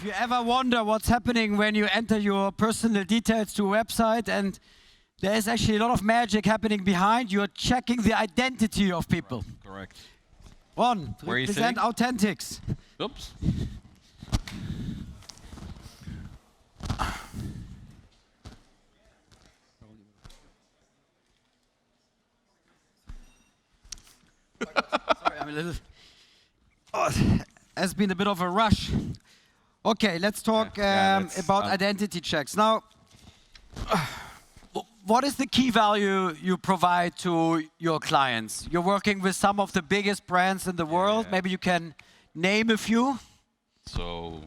If you ever wonder what's happening when you enter your personal details to a website and there is actually a lot of magic happening behind, you're checking the identity of people. Correct. One, Where are you represent sitting? AU10TIX. Oops. Sorry, I'm a little... Oh, it has been a bit of a rush. Okay, let's talk about identity checks. Now, what is the key value you provide to your clients? You're working with some of the biggest brands in the world. Maybe you can name a few. So,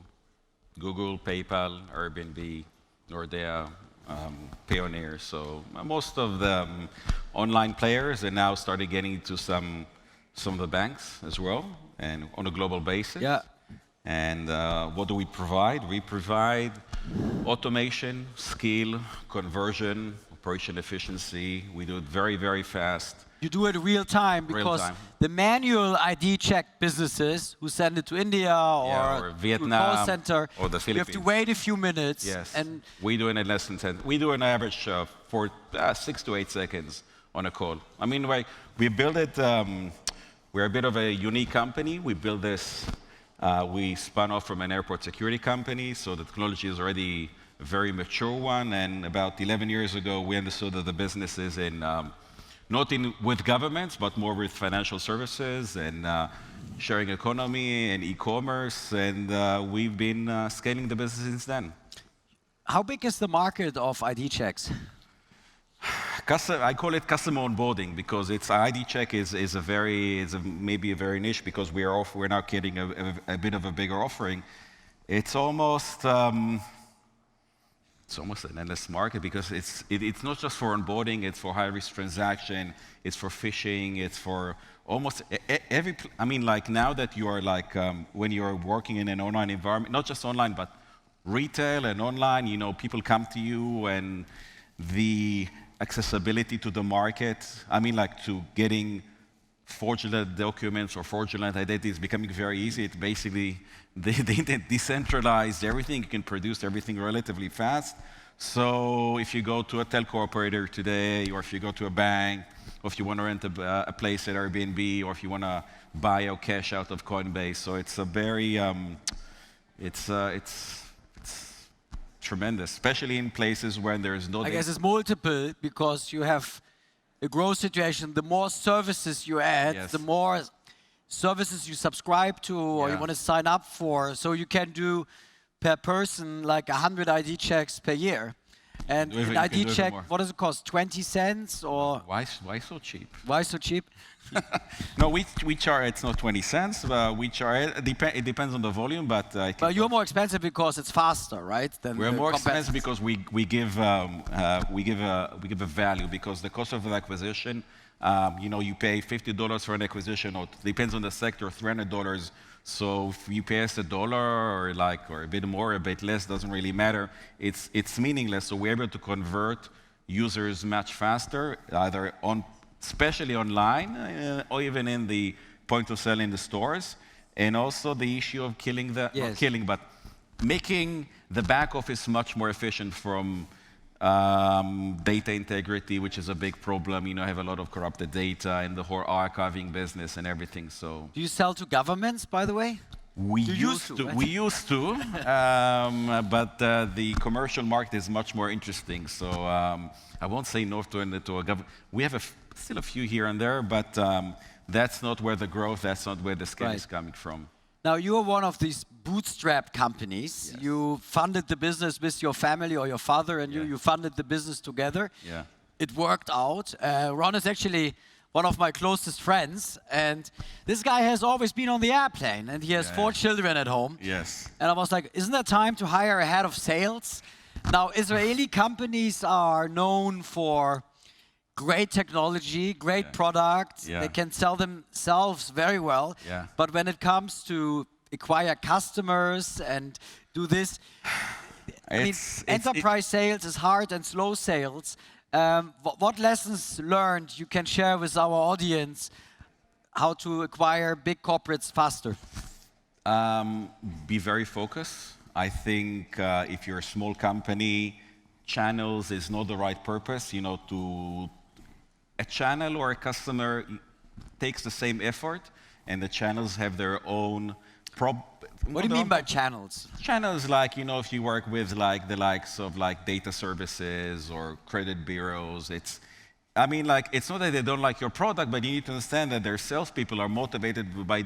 Google, PayPal, Airbnb, Nordea, Payoneer. So most of the online players are now starting getting into some of the banks as well, and on a global basis. Yeah. And what do we provide? We provide automation, skill, conversion, operation efficiency. We do it very, very fast. You do it real time because the manual ID check businesses who send it to India or Vietnam to a call center, or the Philippines. You have to wait a few minutes. Yes. And we do it in less than 10. We do an average for 6 to 8 seconds on a call. I mean, we build it. We're a bit of a unique company. We build this. We spun off from an airport security company, so the technology is already a very mature one. And about 11 years ago, we understood that the business is in not with governments, but more with financial services and sharing economy and e-commerce. And we've been scaling the business since then. How big is the market of ID checks? I call it customer onboarding because it's ID check is maybe a very niche because we're now getting a bit of a bigger offering. It's almost an endless market because it's not just for onboarding, it's for high risk transaction, it's for phishing, it's for almost every. I mean, like now that you are like when you're working in an online environment, not just online but retail and online, you know, people come to you and the accessibility to the market, I mean, like to getting fraudulent documents or fraudulent identity is becoming very easy. It's basically, they decentralized everything. You can produce everything relatively fast. So if you go to a telco operator today, or if you go to a bank, or if you want to rent a place at Airbnb, or if you want to buy or cash out of Coinbase, so it's a very, it's tremendous, especially in places where there is no. I guess it's multiple because you have a growth situation. The more services you add, the more services you subscribe to or you want to sign up for. So you can do per person like 100 ID checks per year. And an ID check, what does it cost? 20 cents or? Why so cheap? Why so cheap? No, we charge. It's not 20 cents. We charge. It depends on the volume, but. But you're more expensive because it's faster, right? We're more expensive because we give a value because the cost of the acquisition. You know, you pay $50 for an acquisition, or depends on the sector, $300. So if you pay us $1 or a bit more, a bit less, doesn't really matter. It's meaningless. So we're able to convert users much faster, either especially online, or even in the point of sale in the stores. And also the issue of not making the back office much more efficient from data integrity, which is a big problem. You know, I have a lot of corrupted data and the whole archiving business and everything. So, do you sell to governments, by the way? We used to, but the commercial market is much more interesting. So I won't say no to a government. We have still a few here and there, but that's not where the growth, that's not where the scale is coming from. Now, you are one of these bootstrap companies. Yes. You funded the business with your family or your father and you funded the business together. Yeah. It worked out. Ron is actually one of my closest friends. And this guy has always been on the airplane. And he has 4 children at home. Yes. And I was like, isn't that time to hire a head of sales? Now, Israeli companies are known for great technology, great product. They can sell themselves very well. Yeah. But when it comes to acquire customers and do this, I mean, enterprise sales is hard and slow sales. What lessons learned you can share with our audience how to acquire big corporates faster? Be very focused. I think if you're a small company, channels is not the right purpose. A channel or a customer takes the same effort, and the channels have their own What do you mean by channels? Channels, like, if you work with the likes of data services or credit bureaus, it's not that they don't like your product, but you need to understand that their salespeople are motivated by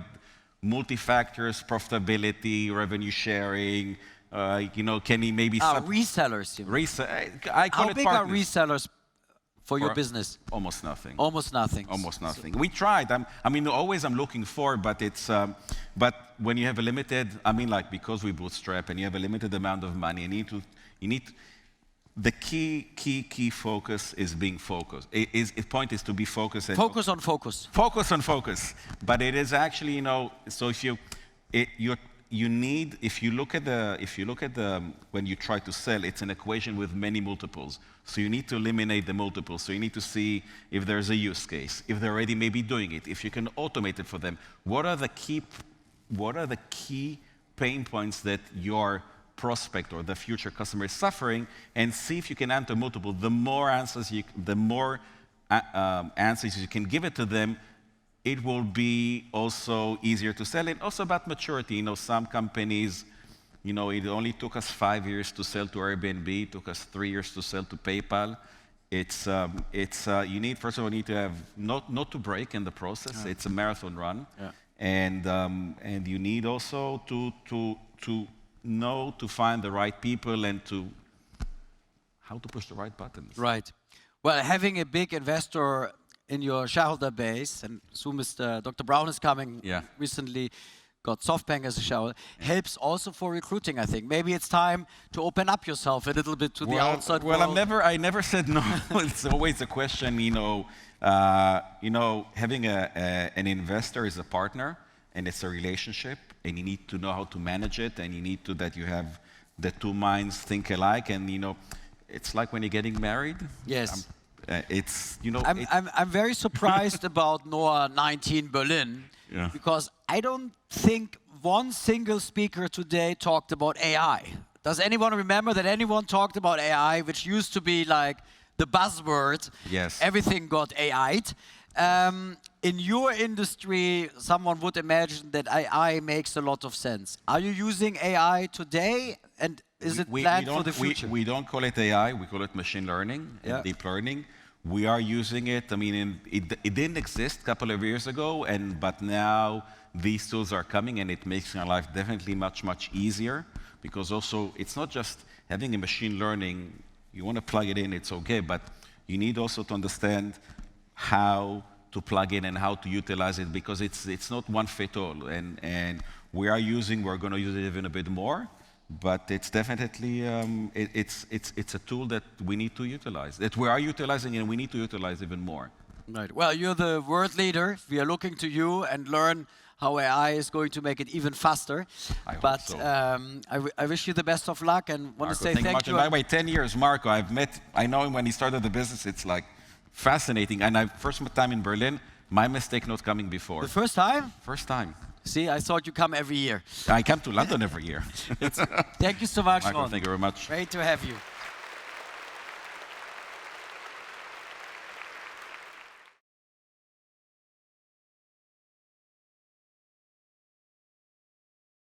multi-factors, profitability, revenue sharing, can he maybe... resellers. I call How it big partners. are resellers for your business? Almost nothing. Almost nothing. Almost nothing. We tried. Always I'm looking for, but it's... but when you have a limited... because we bootstrap and you have a limited amount of money, you need the key focus is being focused. The point is to be focused. And focus on focus. Focus on focus. But it is actually, so if you look at the when you try to sell, it's an equation with many multiples. So you need to eliminate the multiples. So you need to see if there's a use case, if they're already maybe doing it, if you can automate it for them. What are the key pain points that your prospect or the future customer is suffering, and see if you can answer multiple. The more answers you can give it to them, it will be also easier to sell. And also about maturity. Some companies, it only took us 5 years to sell to Airbnb. It took us 3 years to sell to PayPal. You need, first of all, to have not to break in the process. Yeah. It's a marathon run. Yeah. And you need also to know to find the right people and how to push the right buttons. Right. Well, having a big investor in your shareholder base, and soon Dr. Brown is coming, recently got SoftBank as a shareholder, helps also for recruiting, I think. Maybe it's time to open up yourself a little bit to the outside world. Well, I never said no. It's always a question, having an investor is a partner, and it's a relationship, and you need to know how to manage it, and you need to that you have the two minds think alike, and it's like when you're getting married. Yes. I'm very surprised about NOAH19 Berlin, because I don't think one single speaker today talked about AI. Does anyone remember that anyone talked about AI, which used to be like the buzzword? Yes. Everything got AI'd. In your industry, someone would imagine that AI makes a lot of sense. Are you using AI today, and is it planned for the future? We don't call it AI, we call it machine learning and deep learning. We are using it. It didn't exist a couple of years ago, but now these tools are coming, and it makes our life definitely much, much easier, because also it's not just having a machine learning, you want to plug it in, it's okay, but you need also to understand how to plug in and how to utilize it, because it's not one fit all. And we're going to use it even a bit more, but it's definitely it's a tool that we need to utilize, that we are utilizing, and we need to utilize even more. Right. Well, you're the world leader. We are looking to you and learn how AI is going to make it even faster. I hope so. I wish you the best of luck, and want to say thank you. By the way, 10 years, Marco. I know him when he started the business. It's like fascinating. And first time in Berlin, my mistake not coming before. The first time? First time. See, I thought you come every year. I come to London every year. Thank you so much, Marco, thank you very much. Great to have you.